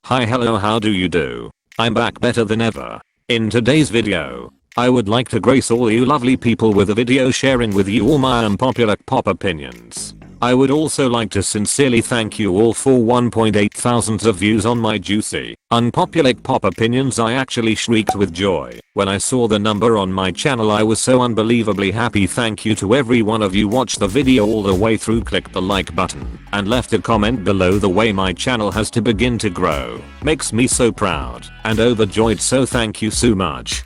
Hi, hello, how do you do? I'm back better than ever. In today's video, I would like to grace all you lovely people with a video sharing with you all my unpopular pop opinions. I would also like to sincerely thank you all for 1.8 thousands of views on my juicy, unpopular pop opinions. I actually shrieked with joy when I saw the number on my channel. I was so unbelievably happy. Thank you to every one of you watched the video all the way through, clicked the like button, and left a comment below. The way my channel has to begin to grow makes me so proud and overjoyed, so thank you so much,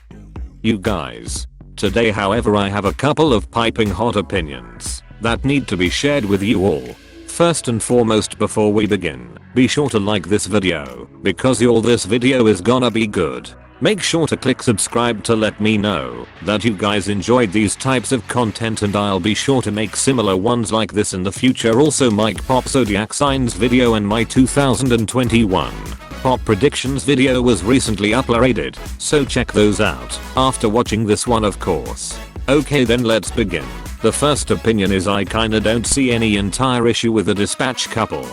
you guys. Today, however, I have a couple of piping hot opinions that need to be shared with you all. First and foremost, before we begin, be sure to like this video, because this video is gonna be good. Make sure to click subscribe to let me know that you guys enjoyed these types of content, and I'll be sure to make similar ones like this in the future. Also, Mike Pop Zodiac Signs video and my 2021 pop predictions video was recently uploaded, so check those out after watching this one, of course. Okay, then let's begin. The first opinion is I kinda don't see any entire issue with the Dispatch couple.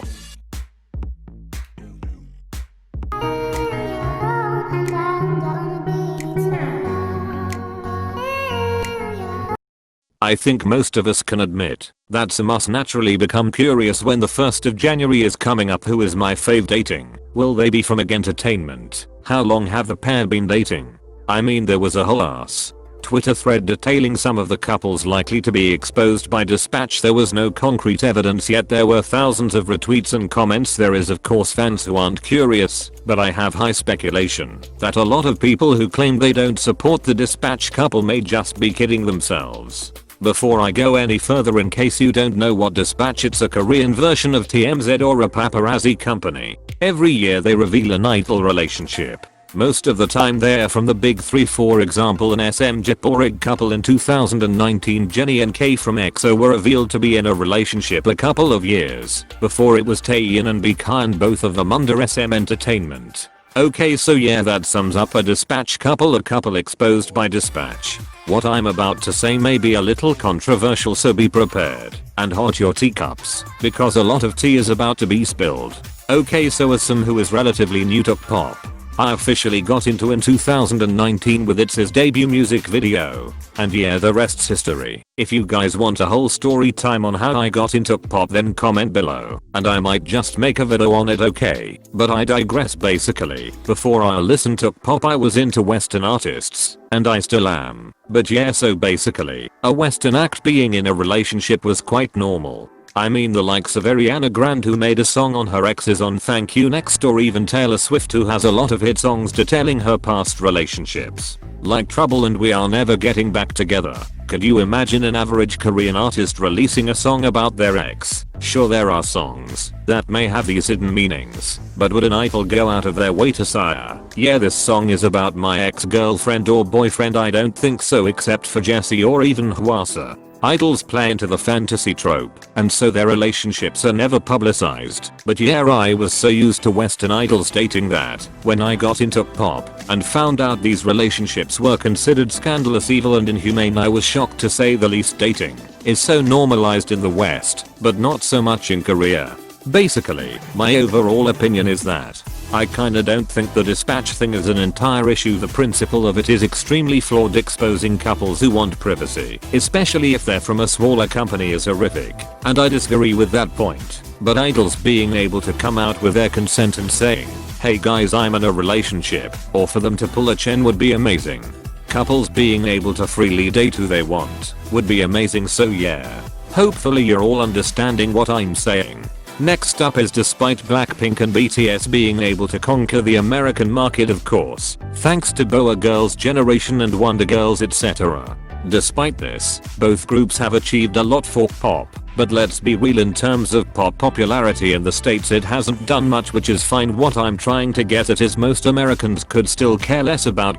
I think most of us can admit that some us naturally become curious when the 1st of January is coming up. Who is my fave dating? Will they be from Entertainment? How long have the pair been dating? I mean, there was a whole ass Twitter thread detailing some of the couples likely to be exposed by Dispatch. There was no concrete evidence, yet there were thousands of retweets and comments. There is of course fans who aren't curious, but I have high speculation that a lot of people who claim they don't support the Dispatch couple may just be kidding themselves. Before I go any further, in case you don't know what Dispatch, it's a Korean version of TMZ, or a paparazzi company. Every year they reveal an idol relationship. Most of the time they're from the big three. For example, an SM Japorig couple in 2019, Jennie and K from EXO, were revealed to be in a relationship a couple of years before it was Taeyeon and BK, and both of them under SM Entertainment. Okay, so yeah, that sums up a Dispatch couple, a couple exposed by Dispatch. What I'm about to say may be a little controversial, so be prepared and hot your teacups, because a lot of tea is about to be spilled. Okay, so as someone who is relatively new to pop, I officially got into in 2019 with its debut music video, and yeah, the rest's history. If you guys want a whole story time on how I got into pop, then comment below and I might just make a video on it, okay? But I digress. Basically, before I listened to pop, I was into Western artists, and I still am. But yeah, so basically, a Western act being in a relationship was quite normal. I mean, the likes of Ariana Grande, who made a song on her exes on Thank You Next, or even Taylor Swift, who has a lot of hit songs detailing her past relationships, like Trouble and We Are Never Getting Back Together. Could you imagine an average Korean artist releasing a song about their ex? Sure, there are songs that may have these hidden meanings, but would an idol go out of their way to say, yeah, this song is about my ex-girlfriend or boyfriend? I don't think so, except for Jessie or even Hwasa. Idols play into the fantasy trope, and so their relationships are never publicized. But yeah, I was so used to Western idols dating that when I got into pop and found out these relationships were considered scandalous, evil, and inhumane, I was shocked to say the least. Dating is so normalized in the West, but not so much in Korea. Basically, my overall opinion is that I kinda don't think the Dispatch thing is an entire issue. The principle of it is extremely flawed. Exposing couples who want privacy, especially if they're from a smaller company, is horrific, and I disagree with that point. But idols being able to come out with their consent and saying, hey guys, I'm in a relationship, or for them to pull a Chen, would be amazing. Couples being able to freely date who they want would be amazing. So yeah, hopefully you're all understanding what I'm saying. Next up is despite Blackpink and BTS being able to conquer the American market, of course, thanks to Boa Girls Generation and Wonder Girls, etc. Despite this, both groups have achieved a lot for pop, but let's be real, in terms of pop popularity in the States it hasn't done much, which is fine. What I'm trying to get at is most Americans could still care less about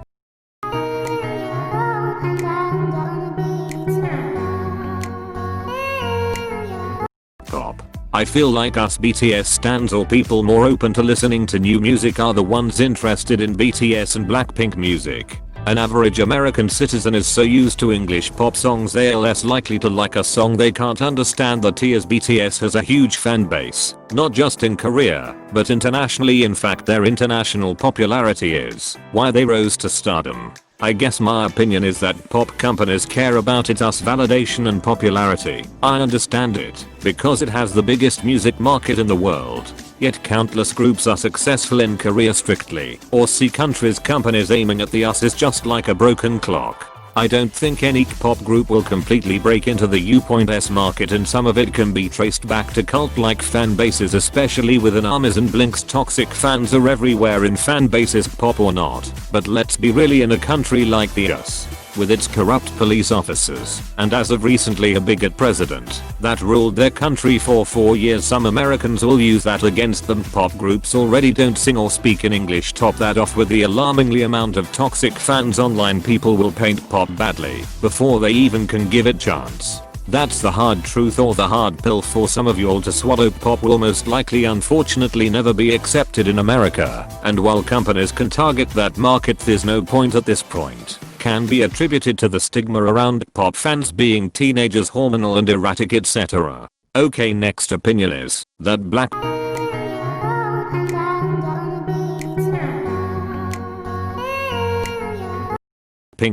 pop. I feel like us BTS stans, or people more open to listening to new music, are the ones interested in BTS and Blackpink music. An average American citizen is so used to English pop songs they are less likely to like a song they can't understand. The T as BTS has a huge fan base, not just in Korea, but internationally. In fact, their international popularity is why they rose to stardom. I guess my opinion is that pop companies care about its validation and popularity. I understand it, because it has the biggest music market in the world. Yet countless groups are successful in Korea strictly, or see countries' companies aiming at the us is just like a broken clock. I don't think any pop group will completely break into the U.S market, and some of it can be traced back to cult-like fan bases, especially within ARMYs and Blink's. Toxic fans are everywhere in fan bases, pop or not. But let's be really, in a country like the US, with its corrupt police officers, and as of recently a bigot president that ruled their country for 4 years, some Americans will use that against them. Pop groups already don't sing or speak in English. Top that off with the alarmingly amount of toxic fans online. People will paint pop badly before they even can give it chance. That's the hard truth, or the hard pill for some of y'all to swallow. Pop will most likely, unfortunately, never be accepted in America, and while companies can target that market, there's no point at this point. Can be attributed to the stigma around pop fans being teenagers, hormonal and erratic, etc. Okay, next opinion is that Blackpink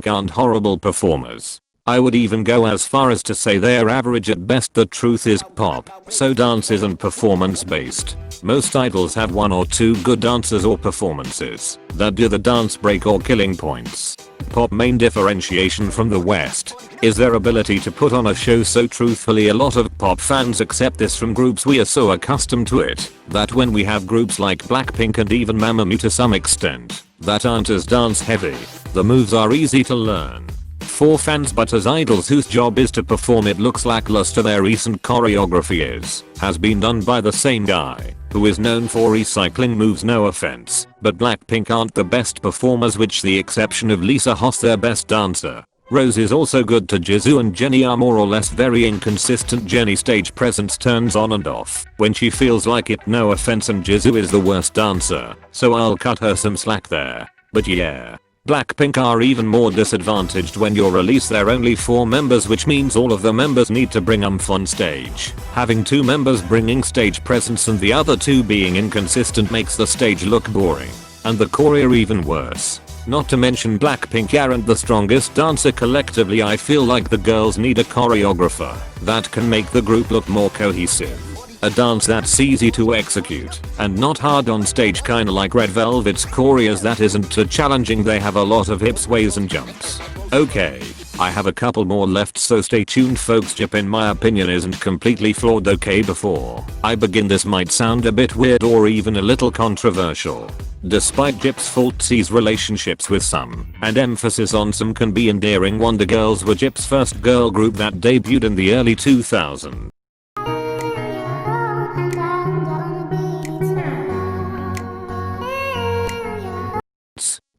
aren't horrible performers. I would even go as far as to say they're average at best. The truth is, pop so dance isn't performance based. Most idols have one or two good dancers or performances that do the dance break or killing points. Pop main differentiation from the West is their ability to put on a show. So truthfully, a lot of pop fans accept this from groups. We are so accustomed to it that when we have groups like Blackpink and even Mamamoo to some extent that aren't as dance heavy, the moves are easy to learn for fans, but as idols whose job is to perform, it looks lackluster. Their recent choreography has been done by the same guy who is known for recycling moves. No offense, but Blackpink aren't the best performers, with the exception of Lisa Hoss, their best dancer. Rose is also good to Jisoo, and Jennie are more or less very inconsistent. Jennie's stage presence turns on and off when she feels like it. No offense, and Jisoo is the worst dancer, so I'll cut her some slack there. But yeah, Blackpink are even more disadvantaged when you release their only 4 members, which means all of the members need to bring umph on stage. Having 2 members bringing stage presence and the other 2 being inconsistent makes the stage look boring, and the choreo even worse. Not to mention Blackpink aren't the strongest dancer collectively. I feel like the girls need a choreographer that can make the group look more cohesive. A dance that's easy to execute and not hard on stage, kinda like Red Velvet's choreos that isn't too challenging. They have a lot of hip sways and jumps. Okay, I have a couple more left, so stay tuned folks. Jip in my opinion isn't completely flawed. Okay, before I begin, this might sound a bit weird or even a little controversial. Despite Jip's faulties, relationships with some and emphasis on some can be endearing. Wonder Girls were Jip's first girl group that debuted in the early 2000s.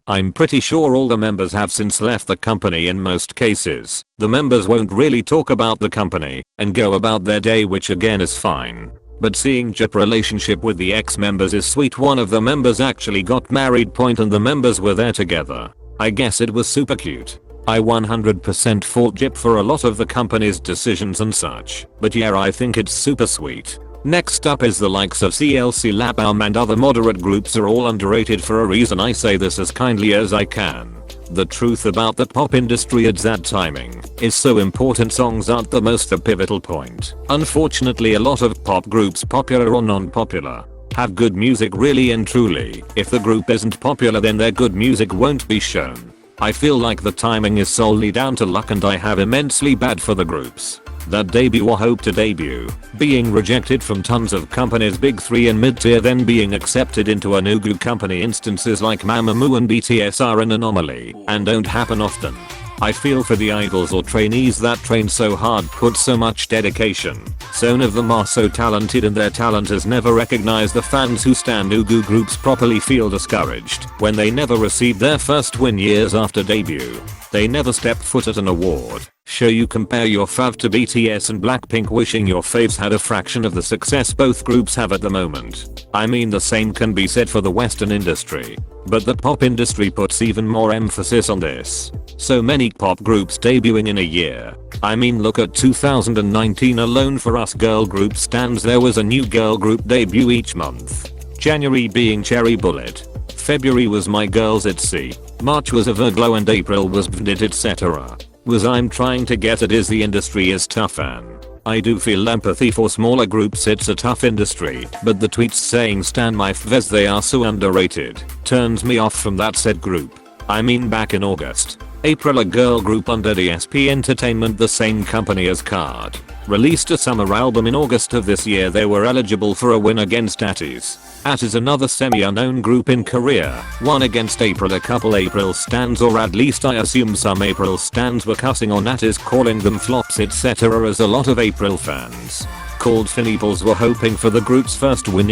I'm pretty sure all the members have since left the company. In most cases, the members won't really talk about the company and go about their day, which again is fine. But seeing Jip's relationship with the ex-members is sweet. One of the members actually got married, and the members were there together. I guess it was super cute. I 100% fault Jip for a lot of the company's decisions and such, but yeah, I think it's super sweet. Next up is the likes of CLC, Lapalm and other moderate groups are all underrated for a reason. I say this as kindly as I can. The truth about the pop industry is that timing is so important. Songs aren't the most the pivotal point. Unfortunately, a lot of pop groups, popular or non-popular, have good music really and truly. If the group isn't popular, then their good music won't be shown. I feel like the timing is solely down to luck, and I have immensely bad for the groups that debut or hope to debut, being rejected from tons of companies, big 3 and mid-tier, then being accepted into a new group company. Instances like Mamamoo and BTS are an anomaly and don't happen often. I feel for the idols or trainees that train so hard, put so much dedication. Some of them are so talented and their talent is never recognized. The fans who stand Ugu groups properly feel discouraged when they never receive their first win years after debut. They never step foot at an award Sure, you compare your fav to BTS and Blackpink, wishing your faves had a fraction of the success both groups have at the moment. I mean, the same can be said for the Western industry, but the pop industry puts even more emphasis on this. So many pop groups debuting in a year. I mean, look at 2019 alone. For us girl group stans, there was a new girl group debut each month. January being Cherry Bullet, February was My Girls ITZY, March was Everglow, and April was VNDIT, etc. Was I'm trying to get at is the industry is tough, and I do feel empathy for smaller groups. It's a tough industry, but the tweets saying "Stan my fves, they are so underrated" turns me off from that said group. I mean, back in August, April, a girl group under DSP Entertainment, the same company as KARD, released a summer album in August of this year. They were eligible for a win against ATIZ. ATIZ, another semi-unknown group in Korea, won against April. A couple April stans, or at least I assume some April stans, were cussing on ATIZ, calling them flops, etc., as a lot of April fans called Finneeples were hoping for the group's first win.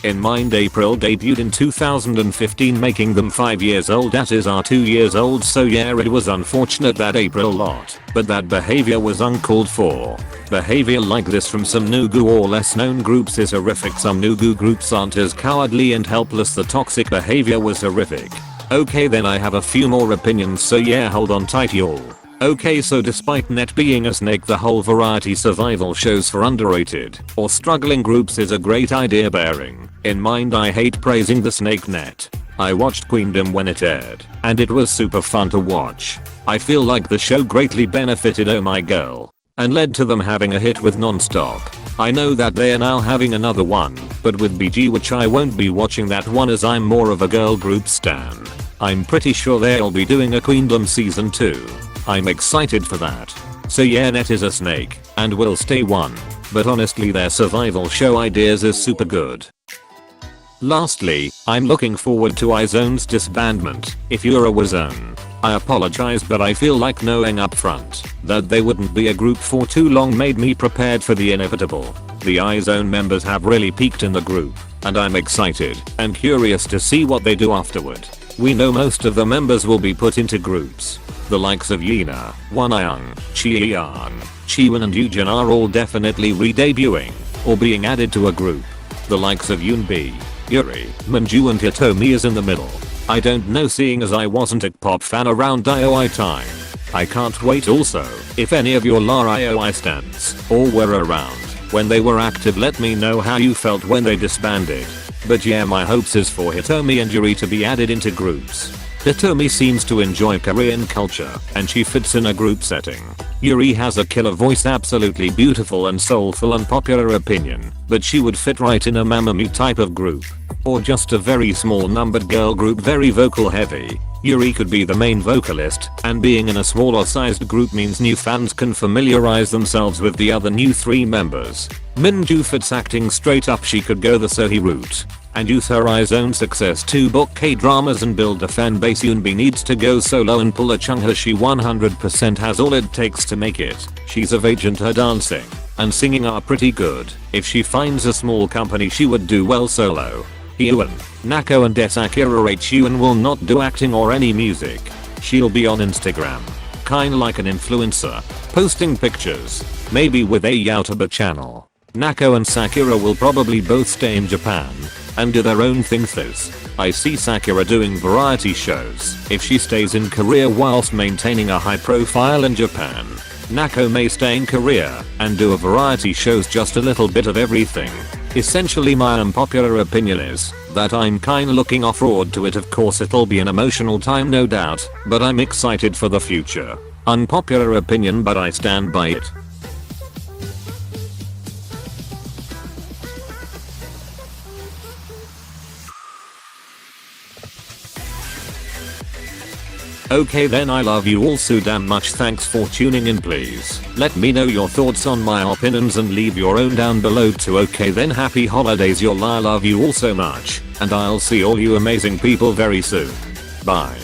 In mind, April debuted in 2015, making them 5 years old. ATIZ are 2 years old, so yeah, it was unfortunate that April lot, but that behavior was uncalled for. Behavior like this from some Nugu or less known groups is horrific. Some Nugu groups aren't as cowardly and helpless. The toxic behavior was horrific. Okay, then I have a few more opinions, so yeah, hold on tight y'all. Okay, so despite net being a snake, the whole variety survival shows for underrated or struggling groups is a great idea. Bearing in mind, I hate praising the snake net. I watched Queendom when it aired, and it was super fun to watch. I feel like the show greatly benefited Oh My Girl, and led to them having a hit with Non-Stop. I know that they are now having another one, but with BG, which I won't be watching that one as I'm more of a girl group stan. I'm pretty sure they'll be doing a Queendom season 2. I'm excited for that. So yeah, net is a snake, and will stay one, but honestly their survival show ideas is super good. Lastly, I'm looking forward to iZone's disbandment. If you're a WaZone, I apologize, but I feel like knowing up front that they wouldn't be a group for too long made me prepared for the inevitable. The iZone members have really peaked in the group, and I'm excited and curious to see what they do afterward. We know most of the members will be put into groups. The likes of Yina, Wonyoung, Cheon, Chiwon and Yujin are all definitely re-debuting or being added to a group. The likes of Yoonbi, Yuri, Minju and Hitomi is in the middle. I don't know, seeing as I wasn't a pop fan around IOI time. I can't wait. Also, if any of your LAR IOI stans or were around when they were active, let me know how you felt when they disbanded. But yeah, my hopes is for Hitomi and Yuri to be added into groups. Hitomi seems to enjoy Korean culture, and she fits in a group setting. Yuri has a killer voice, absolutely beautiful and soulful. Unpopular opinion, but she would fit right in a Mamamoo type of group. Or just a very small numbered girl group, very vocal heavy. Yuri could be the main vocalist, and being in a smaller sized group means new fans can familiarize themselves with the other new 3 members. Minju fits acting straight up, she could go the Sohee route and use her iZone success to book K-dramas and build a fan base. Yoonbi needs to go solo and pull a Chungha. She 100% has all it takes to make it. She's of age and her dancing and singing are pretty good. If she finds a small company, she would do well solo. Hyun, Nako and Sakura Hyun will not do acting or any music. She'll be on Instagram, kinda like an influencer, posting pictures, maybe with a YouTuber channel. Nako and Sakura will probably both stay in Japan and do their own thing. Thus, I see Sakura doing variety shows if she stays in Korea whilst maintaining a high profile in Japan. Nako may stay in Korea and do a variety shows, just a little bit of everything. Essentially, my unpopular opinion is that I'm kinda looking off-road to it. Of course it'll be an emotional time, no doubt, but I'm excited for the future. Unpopular opinion, but I stand by it. Okay then, I love you all so damn much. Thanks for tuning in. Please let me know your thoughts on my opinions and leave your own down below too. Okay then, happy holidays y'all. I love you all so much, and I'll see all you amazing people very soon. Bye.